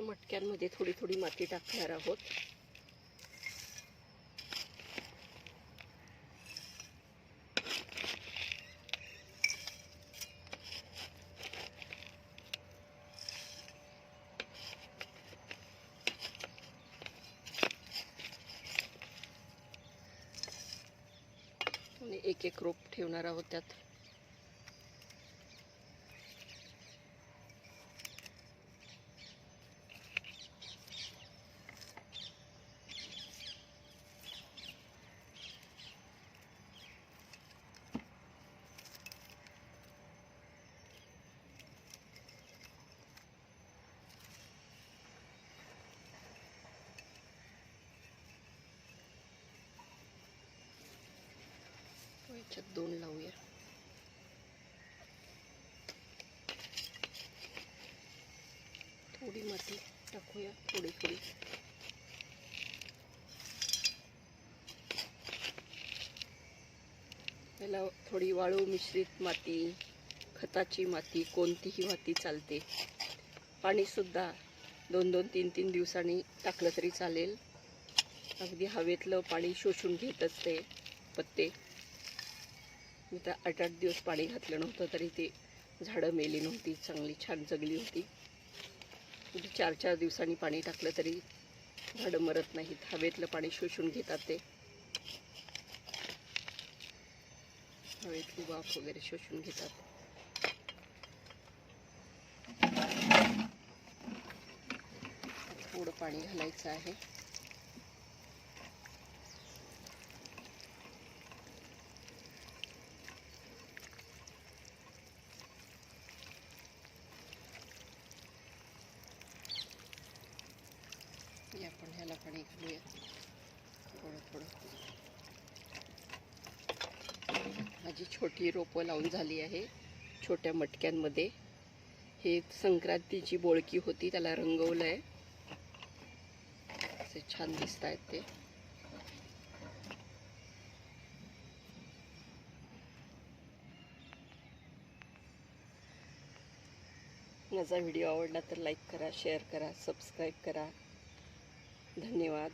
छोट्या मटक्यांमध्ये थोडी थोडी माती टाकणार आहोत. आणि एक एक रोप ठेवणार आहोत त्यात. याच्यात 2 लावूया. थोडी माती टाकूया, थोडी थोडी. याला थोडी वाळू मिश्रित माती, खताची माती, कोणतीही माती चालते. पाणी सुद्धा 2-2, 3-3 दिवसांनी टाकलं तरी चालेल. अगदी हवेतलं पाणी शोषून घेत असते पत्ते. मी तर 8-8 दिवस पाणी घातलं नव्हतं तरी ते झाडं मेली नव्हती, चांगली छान जगली होती. 4-4 दिवसांनी पाणी टाकलं तरी झाडं मरत नाहीत, हवेतलं पाणी शोषून घेतात ते. हवेतली वाफ वगैरे शोषून घेतात. थोडं पाणी घालायचं आहे. आपण ह्याला पाणी घालूया थोडं थोडं. माझी छोटी रोपं लावून झाली आहे छोट्या मटक्यांमध्ये. हे संक्रांतीची बोळकी होती, त्याला रंगवलं आहे. असे छान दिसत आहेत ते. माझा व्हिडिओ आवडला तर लाईक करा, शेअर करा, सबस्क्राईब करा. धन्यवाद.